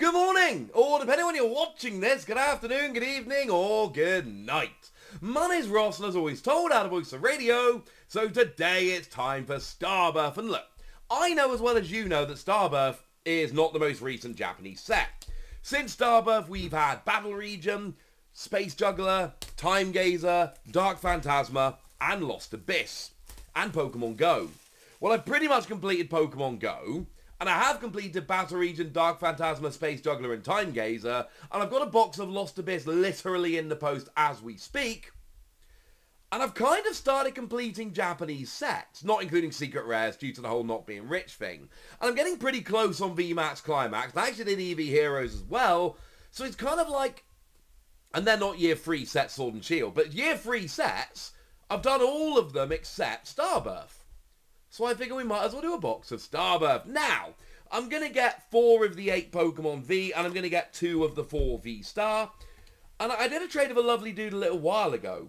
good morning, or depending on when you're watching this, good afternoon, good evening, or good night. My name's Ross, and as always told, out of Voice of Radio, so today it's time for Starbirth. And look, I know as well as you know that Starbirth is not the most recent Japanese set. Since Starbirth, we've had Battle Region, Space Juggler, Time Gazer, Dark Phantasma, and Lost Abyss, and Pokemon Go. Well, I've pretty much completed Pokemon Go, and I have completed Battle Region, Dark Phantasma, Space Juggler, and Time Gazer, and I've got a box of Lost Abyss literally in the post as we speak. And I've kind of started completing Japanese sets, not including Secret Rares due to the whole not being rich thing. And I'm getting pretty close on VMAX Climax. I actually did EV Heroes as well, so it's kind of like... And they're not Year 3 sets, Sword and Shield, but Year 3 sets, I've done all of them except Starbirth. So I figure we might as well do a box of Starbirth. Now, I'm going to get 4 of the 8 Pokemon V, and I'm going to get 2 of the 4 V-Star. And I did a trade of a lovely dude a little while ago.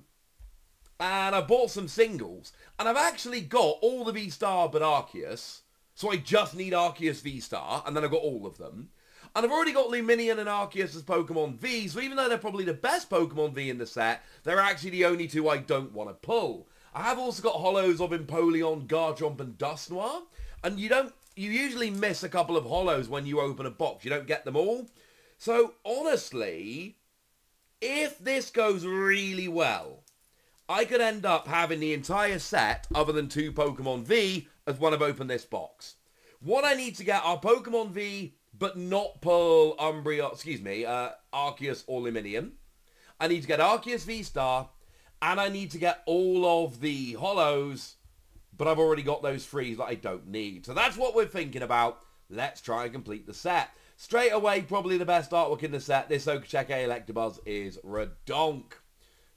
And I bought some singles. And I've actually got all the V-Star but Arceus. So I just need Arceus V-Star, and then I've got all of them. And I've already got Luminion and Arceus as Pokemon V, so even though they're probably the best Pokemon V in the set, they're actually the only 2 I don't want to pull. I have also got holos of Empoleon, Garchomp, and Dusknoir. And you usually miss a couple of holos when you open a box. You don't get them all. So, honestly, if this goes really well, I could end up having the entire set, other than 2 Pokemon V, as when I've opened this box. What I need to get are Pokemon V, but not pull Arceus or Luminion. I need to get Arceus V-Star, and I need to get all of the holos, but I've already got those frees that I don't need. So that's what we're thinking about. Let's try and complete the set. Straight away, probably the best artwork in the set. This Okacheke Electabuzz is redonk.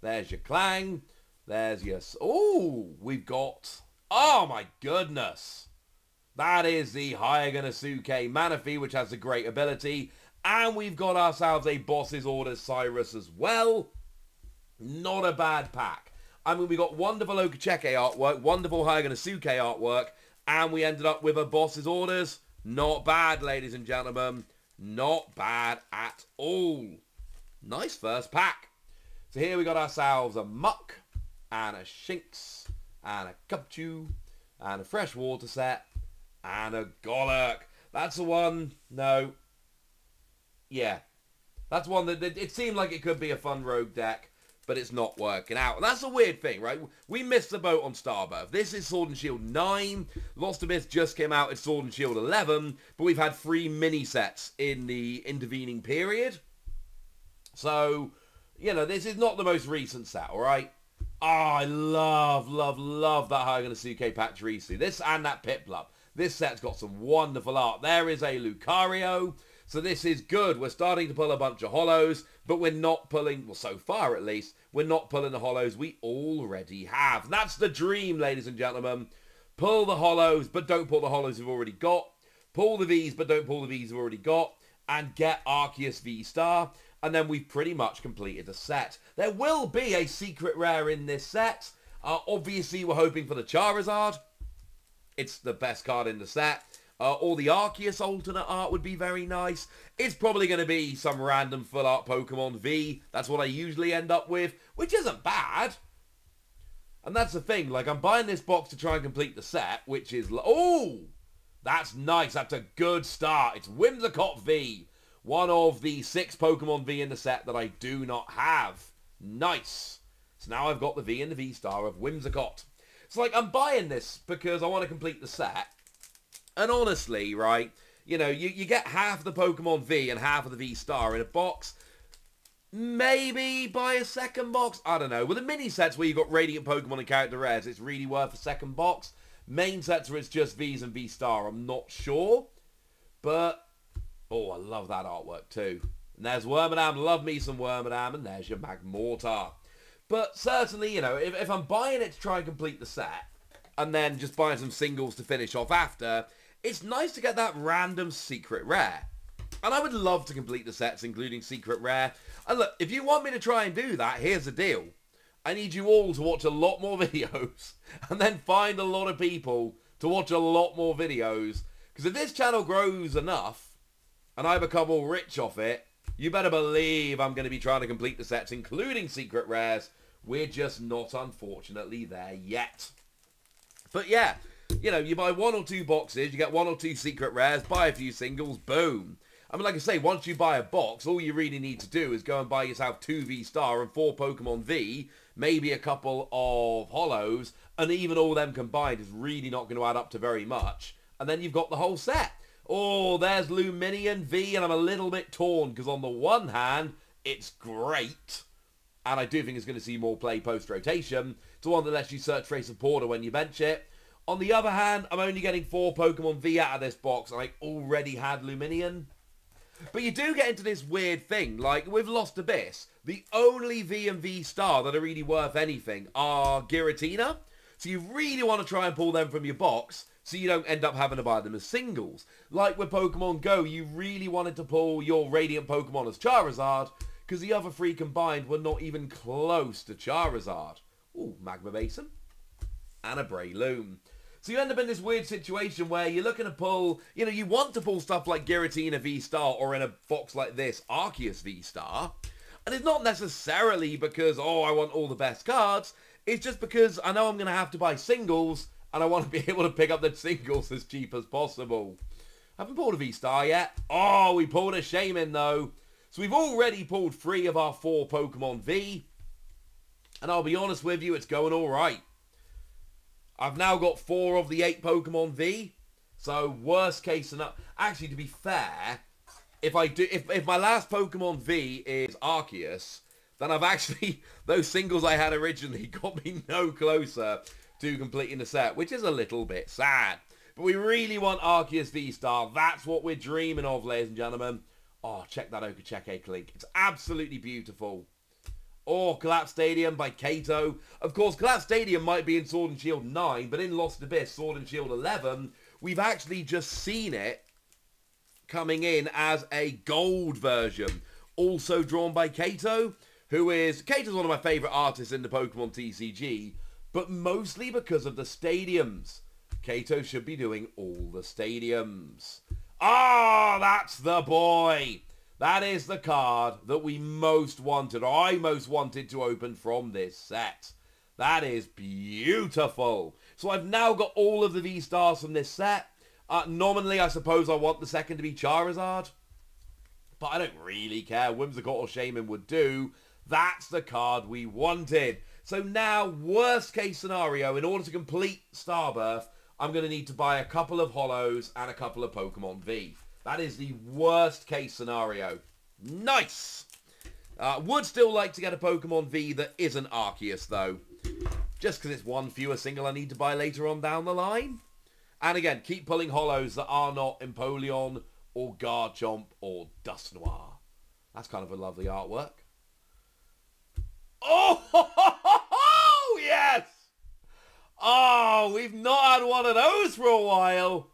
There's your Clang. There's your... Oh, we've got... Oh my goodness. That is the Hyaganosuke Manaphy, which has a great ability. And we've got ourselves a Boss's Orders Cyrus as well. Not a bad pack. I mean, we got wonderful Okacheke artwork, wonderful Hyaganosuke artwork, and we ended up with a Boss's Orders. Not bad, ladies and gentlemen. Not bad at all. Nice first pack. So here we got ourselves a Muck, and a Shinx, and a Cubchoo, and a Freshwater set, and a Golurk. That's the one... No. Yeah. That's one that... It seemed like it could be a fun rogue deck, but it's not working out. And that's a weird thing, right? We missed the boat on Starbirth. This is Sword and Shield 9. Lost Abyss just came out at Sword and Shield 11, but we've had 3 mini-sets in the intervening period. So, you know, this is not the most recent set, alright? Oh, I love that Hyaganosuke Pachirisu. This and that Piplup. This set's got some wonderful art. There is a Lucario. So this is good. We're starting to pull a bunch of holos, but we're not pulling, well, so far at least, we're not pulling the holos we already have. That's the dream, ladies and gentlemen. Pull the holos, but don't pull the holos we've already got. Pull the Vs, but don't pull the Vs we've already got. And get Arceus V-Star. And then we've pretty much completed the set. There will be a secret rare in this set. Obviously, we're hoping for the Charizard. It's the best card in the set. Or the Arceus alternate art would be very nice. It's probably going to be some random full art Pokemon V. That's what I usually end up with, which isn't bad. And that's the thing, like, I'm buying this box to try and complete the set, which is... Oh! That's nice. That's a good start. It's Whimsicott V. One of the 6 Pokemon V in the set that I do not have. Nice. So now I've got the V and the V-Star of Whimsicott. So, like, I'm buying this because I want to complete the set. And honestly, right, you know, you get half the Pokemon V and half of the V-Star in a box. Maybe buy a second box. I don't know. With the mini sets where you've got Radiant Pokemon and Character Rares, it's really worth a second box. Main sets where it's just Vs and V-Star, I'm not sure. But, oh, I love that artwork too. And there's Wormadam. Love me some Wormadam. And there's your Magmortar. But certainly, you know, if I'm buying it to try and complete the set, and then just buying some singles to finish off after... It's nice to get that random secret rare. And I would love to complete the sets, including secret rare. And look, if you want me to try and do that, here's the deal. I need you all to watch a lot more videos. And then find a lot of people to watch a lot more videos. Because if this channel grows enough, and I become all rich off it, you better believe I'm going to be trying to complete the sets, including secret rares. We're just not, unfortunately, there yet. But yeah, you know, you buy 1 or 2 boxes, you get 1 or 2 secret rares, buy a few singles, boom. I mean, like I say, once you buy a box, all you really need to do is go and buy yourself 2 V-Star and 4 Pokemon V, maybe a couple of Holos, and even all them combined is really not going to add up to very much. And then you've got the whole set. Oh, there's Lumineon V, and I'm a little bit torn, because on the one hand, it's great, and I do think it's going to see more play post-rotation. It's the one that lets you search for a supporter when you bench it. On the other hand, I'm only getting 4 Pokemon V out of this box, and I already had Lumineon. But you do get into this weird thing, like with Lost Abyss, the only V and V-Star that are really worth anything are Giratina. So you really want to try and pull them from your box, so you don't end up having to buy them as singles. Like with Pokemon Go, you really wanted to pull your Radiant Pokemon as Charizard, because the other 3 combined were not even close to Charizard. Ooh, Magma Basin. And a Breloom. So you end up in this weird situation where you're looking to pull, you know, you want to pull stuff like Giratina V-Star, or in a box like this, Arceus V-Star. And it's not necessarily because, oh, I want all the best cards. It's just because I know I'm going to have to buy singles, and I want to be able to pick up the singles as cheap as possible. Haven't pulled a V-Star yet. Oh, we pulled a Shaymin though. So we've already pulled 3 of our 4 Pokemon V. And I'll be honest with you, it's going alright. I've now got 4 of the 8 Pokemon V. So worst case scenario. Actually, to be fair, if my last Pokemon V is Arceus, then I've actually, those singles I had originally got me no closer to completing the set, which is a little bit sad. But we really want Arceus V-Star. That's what we're dreaming of, ladies and gentlemen. Oh, check that Okacheke link. It's absolutely beautiful. Oh, Collapse Stadium by Kato. Of course, Collapse Stadium might be in Sword and Shield 9, but in Lost Abyss, Sword and Shield 11, we've actually just seen it coming in as a gold version. Also drawn by Kato, Kato's one of my favourite artists in the Pokemon TCG, but mostly because of the stadiums. Kato should be doing all the stadiums. Ah, that's the boy! That is the card that we most wanted, or I most wanted to open from this set. That is beautiful. So I've now got all of the V-Stars from this set. Nominally, I suppose I want the second to be Charizard, but I don't really care. Whimsicott or Shaymin would do. That's the card we wanted. So now, worst case scenario, in order to complete Starbirth, I'm going to need to buy a couple of Holos and a couple of Pokemon V. That is the worst case scenario. Nice! Would still like to get a Pokemon V that isn't Arceus, though. Just because it's one fewer single I need to buy later on down the line. And again, keep pulling Holos that are not Empoleon or Garchomp or Dusknoir. That's kind of a lovely artwork. Oh, yes! Oh, we've not had one of those for a while.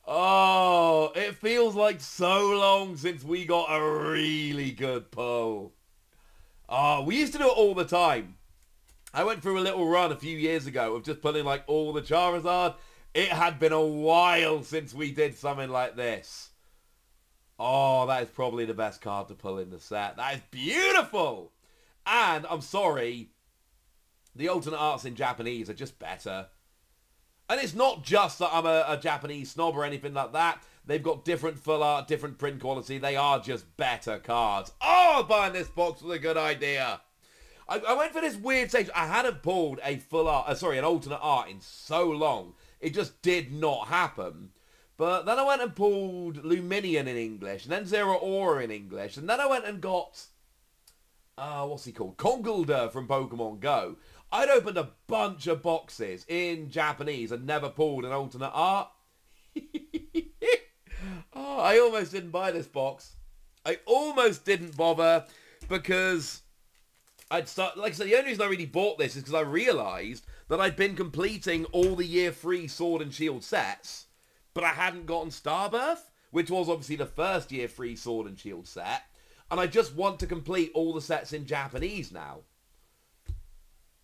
Oh, it feels like so long since we got a really good pull. Oh, we used to do it all the time. I went through a little run a few years ago of just pulling like all the Charizard. It had been a while since we did something like this. Oh, that is probably the best card to pull in the set. That is beautiful. And I'm sorry, the alternate arts in Japanese are just better. And it's not just that I'm a Japanese snob or anything like that. They've got different full art, different print quality. They are just better cards. Oh, buying this box was a good idea. I went for this weird stage. I hadn't pulled a full art, an alternate art in so long. It just did not happen. But then I went and pulled Lumineon in English, and then Zeraora in English, and then I went and got, what's he called? Conkeldurr from Pokemon Go. I'd opened a bunch of boxes in Japanese and never pulled an alternate art. Oh, I almost didn't buy this box. I almost didn't bother because like I said, the only reason I really bought this is because I realised that I'd been completing all the year 3 Sword and Shield sets, but I hadn't gotten Starbirth, which was obviously the first year 3 Sword and Shield set, and I just want to complete all the sets in Japanese now.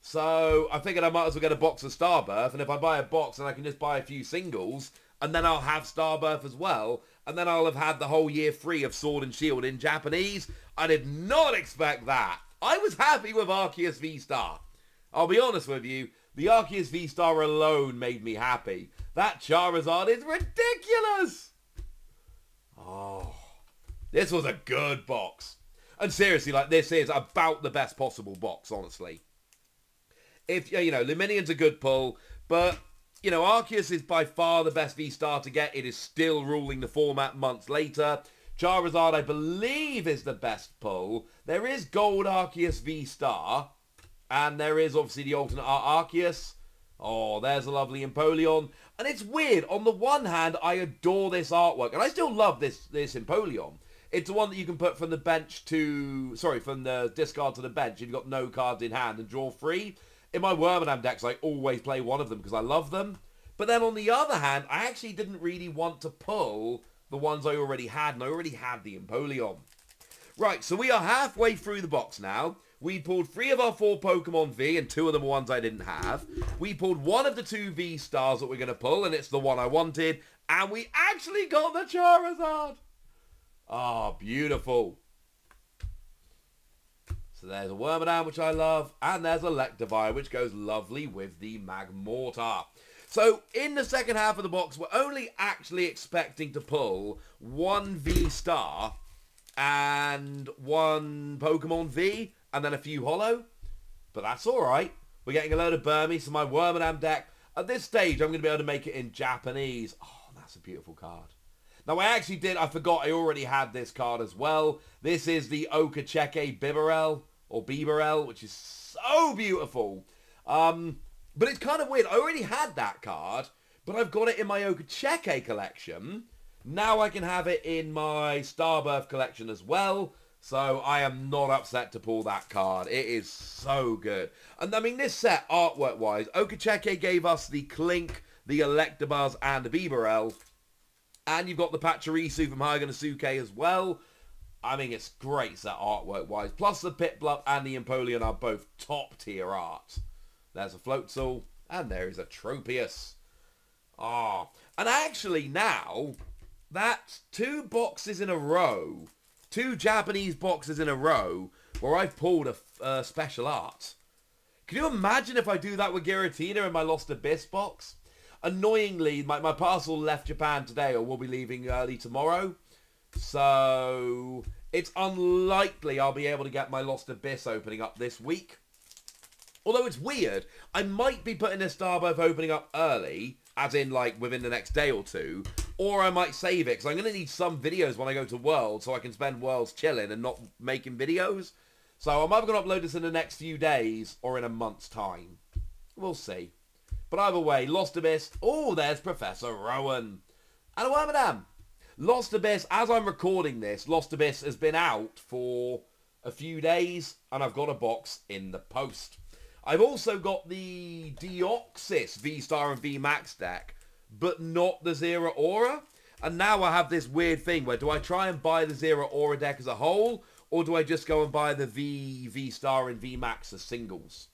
So I figured I might as well get a box of Starbirth, and if I buy a box and I can just buy a few singles, and then I'll have Starbirth as well, and then I'll have had the whole year free of Sword and Shield in Japanese. I did not expect that. I was happy with Arceus V-Star. I'll be honest with you, the Arceus V-Star alone made me happy. That Charizard is ridiculous! Oh, this was a good box. And seriously, like, this is about the best possible box, honestly. If, you know, Luminion's a good pull, but, you know, Arceus is by far the best V-Star to get. It is still ruling the format months later. Charizard, I believe, is the best pull. There is Gold Arceus V-Star, and there is obviously the alternate art Arceus. Oh, there's a lovely Empoleon. And it's weird. On the one hand, I adore this artwork, and I still love this Empoleon. It's the one that you can put from the bench to... Sorry, from the discard to the bench if you've got no cards in hand and draw free. In my Wormadam decks, I always play one of them because I love them. But then on the other hand, I actually didn't really want to pull the ones I already had, and I already had the Empoleon. Right, so we are halfway through the box now. We pulled 3 of our 4 Pokemon V, and 2 of them were ones I didn't have. We pulled 1 of the 2 V-Stars that we're going to pull, and it's the one I wanted. And we actually got the Charizard! Ah, beautiful. So there's a Wormadam, which I love, and there's a Electivire, which goes lovely with the Magmortar. So, in the second half of the box, we're only actually expecting to pull 1 V-Star and 1 Pokemon V, and then a few Holo. But that's alright. We're getting a load of Burmese, so my Wormadam deck, at this stage, I'm going to be able to make it in Japanese. Oh, that's a beautiful card. Now, I forgot I already had this card as well. This is the Okacheke Bibarel, or Bibarel, which is so beautiful. But it's kind of weird. I already had that card, but I've got it in my Okacheke collection. Now I can have it in my Starbirth collection as well. So I am not upset to pull that card. It is so good. And I mean, this set, artwork-wise, Okacheke gave us the Clink, the Electabuzz, and the Bibarel. And you've got the Pachirisu from Hagenosuke as well. I mean, it's great set artwork-wise. Plus the Piplup and the Empoleon are both top-tier art. There's a Floatzel, and there is a Tropius. Ah, and actually now, that's 2 boxes in a row, 2 Japanese boxes in a row, where I've pulled a special art. Can you imagine if I do that with Giratina in my Lost Abyss box? Annoyingly, my parcel left Japan today, or will be leaving early tomorrow. So, it's unlikely I'll be able to get my Lost Abyss opening up this week. Although it's weird, I might be putting this Starbirth opening up early, as in, like, within the next day or 2, or I might save it, because I'm going to need some videos when I go to Worlds, so I can spend Worlds chilling and not making videos. So I'm either going to upload this in the next few days, or in a month's time. We'll see. But either way, Lost Abyss, oh, there's Professor Rowan. And a Wormadam. Lost Abyss, as I'm recording this, Lost Abyss has been out for a few days, and I've got a box in the post. I've also got the Deoxys V-Star and V-Max deck, but not the Zeraora. And now I have this weird thing where do I try and buy the Zeraora deck as a whole, or do I just go and buy the V-Star and V-Max as singles?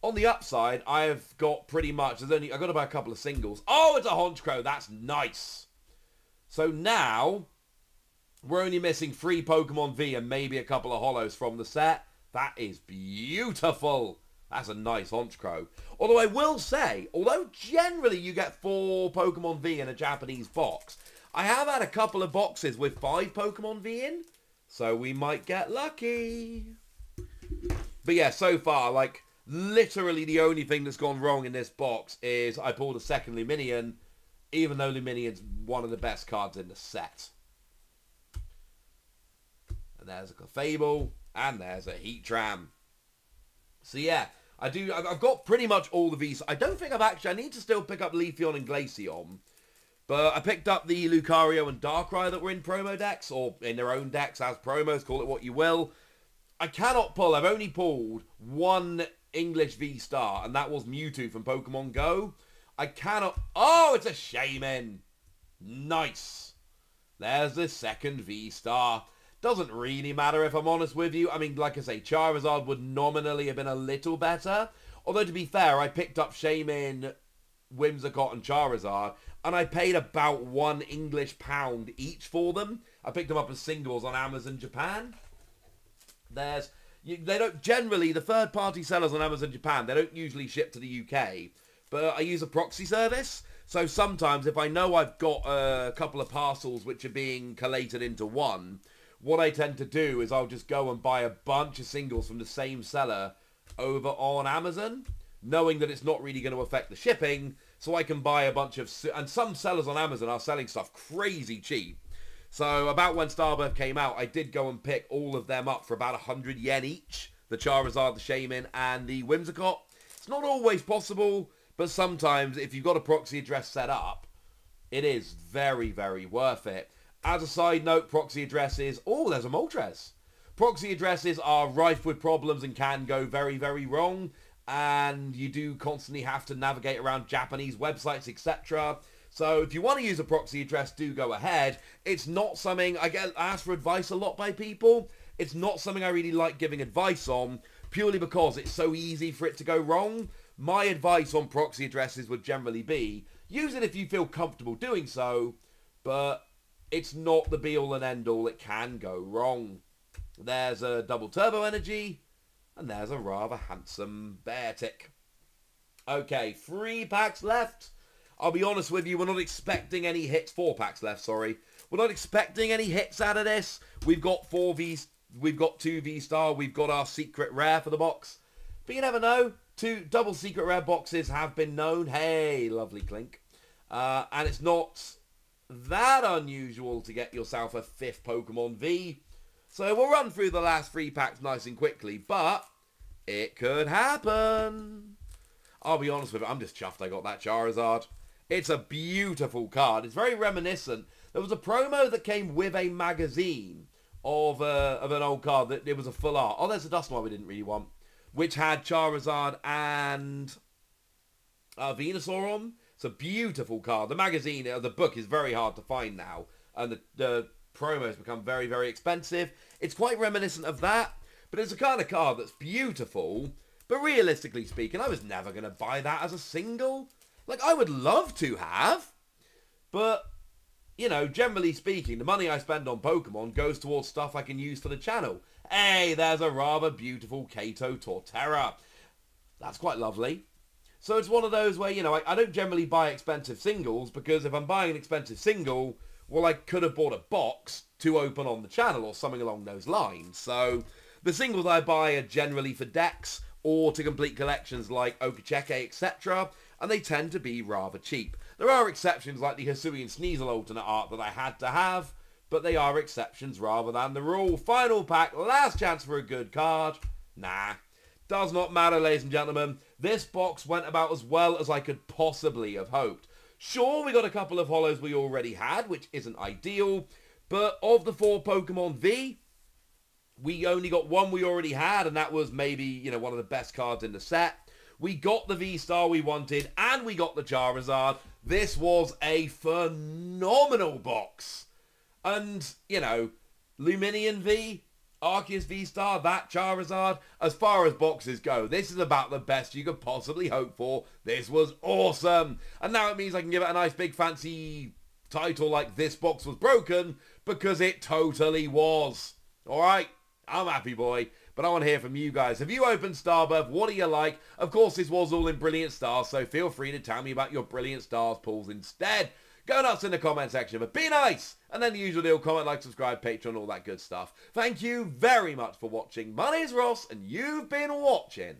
On the upside, I've got pretty much, I've got to buy a couple of singles. Oh, it's a Honchkrow, that's nice. So now, we're only missing 3 Pokemon V and maybe a couple of Holos from the set. That is beautiful. That's a nice Honchkrow. Although I will say, although generally you get 4 Pokemon V in a Japanese box, I have had a couple of boxes with 5 Pokemon V in, so we might get lucky. But yeah, so far, like, literally the only thing that's gone wrong in this box is I pulled a second Luminion, even though Luminion's one of the best cards in the set. And there's a Clefable. And there's a Heatran. So yeah, I've got pretty much all the V's. I don't think I need to still pick up Leafeon and Glaceon. But I picked up the Lucario and Darkrai that were in promo decks, or in their own decks as promos, call it what you will. I cannot pull, I've only pulled 1 English V-Star, and that was Mewtwo from Pokemon Go. I cannot, oh, it's a Shaymin. Nice. There's the second V-Star. Doesn't really matter if I'm honest with you. I mean, like I say, Charizard would nominally have been a little better. Although, to be fair, I picked up Shaymin, Whimsicott, and Charizard. and I paid about £1 English each for them. I picked them up as singles on Amazon Japan. They don't generally, the third-party sellers on Amazon Japan, they don't usually ship to the UK, but I use a proxy service. So sometimes if I know I've got a couple of parcels which are being collated into one, what I tend to do is I'll just go and buy a bunch of singles from the same seller over on Amazon, knowing that it's not really going to affect the shipping, so I can buy a bunch of... And some sellers on Amazon are selling stuff crazy cheap. So about when Starbirth came out, I did go and pick all of them up for about 100 yen each. The Charizard, the Shaymin, and the Whimsicott. It's not always possible, but sometimes if you've got a proxy address set up, it is very, very worth it. As a side note, proxy addresses... Oh, there's a Moltres. Proxy addresses are rife with problems and can go very, very wrong. And you do constantly have to navigate around Japanese websites, etc. So if you want to use a proxy address, do go ahead. It's not something... I get asked for advice a lot by people. It's not something I really like giving advice on, purely because it's so easy for it to go wrong. My advice on proxy addresses would generally be, use it if you feel comfortable doing so, but it's not the be-all and end-all. It can go wrong. There's a double turbo energy, and there's a rather handsome Beartic. Okay, 3 packs left. I'll be honest with you, we're not expecting any hits. 4 packs left, sorry. We're not expecting any hits out of this. We've got 2 V-Star. We've got our secret rare for the box. But you never know. 2 double secret rare boxes have been known. Hey, lovely Clink. And it's not that unusual to get yourself a 5th Pokemon V. So we'll run through the last 3 packs nice and quickly, but it could happen. I'll be honest with you, I'm just chuffed I got that Charizard. It's a beautiful card. It's very reminiscent. There was a promo that came with a magazine of an old card that it was a full art. Oh, there's a Dusknoir we didn't really want, which had Charizard and Venusaur on. It's a beautiful card. The magazine, the book is very hard to find now, and the promos become very, very expensive. It's quite reminiscent of that, but it's a kind of card that's beautiful. But realistically speaking, I was never going to buy that as a single. Like, I would love to have, but, you know, generally speaking, the money I spend on Pokemon goes towards stuff I can use for the channel. Hey, there's a rather beautiful Kato Torterra. That's quite lovely. So it's one of those where, you know, I don't generally buy expensive singles, because if I'm buying an expensive single, well, I could have bought a box to open on the channel or something along those lines. So the singles I buy are generally for decks or to complete collections like Okacheke, etc., and they tend to be rather cheap. There are exceptions like the Hisuian Sneasel alternate art that I had to have, but they are exceptions rather than the rule. Final pack, last chance for a good card. Nah, does not matter, ladies and gentlemen. This box went about as well as I could possibly have hoped. Sure, we got a couple of holos we already had, which isn't ideal, but of the 4 Pokemon V, we only got 1 we already had, and that was maybe, you know, one of the best cards in the set. We got the V-Star we wanted, and we got the Charizard. This was a phenomenal box. And, you know, Lumineon V, Arceus V-Star, that Charizard, as far as boxes go, this is about the best you could possibly hope for. This was awesome. And now it means I can give it a nice big fancy title like This Box Was Broken, because it totally was. Alright, I'm happy boy. But I want to hear from you guys. Have you opened Starbirth? What do you like? Of course, this was all in Brilliant Stars, so feel free to tell me about your Brilliant Stars pulls instead. Go nuts in the comment section, but be nice! And then the usual deal, comment, like, subscribe, Patreon, all that good stuff. Thank you very much for watching. My name's Ross, and you've been watching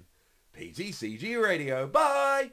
PTCG Radio. Bye!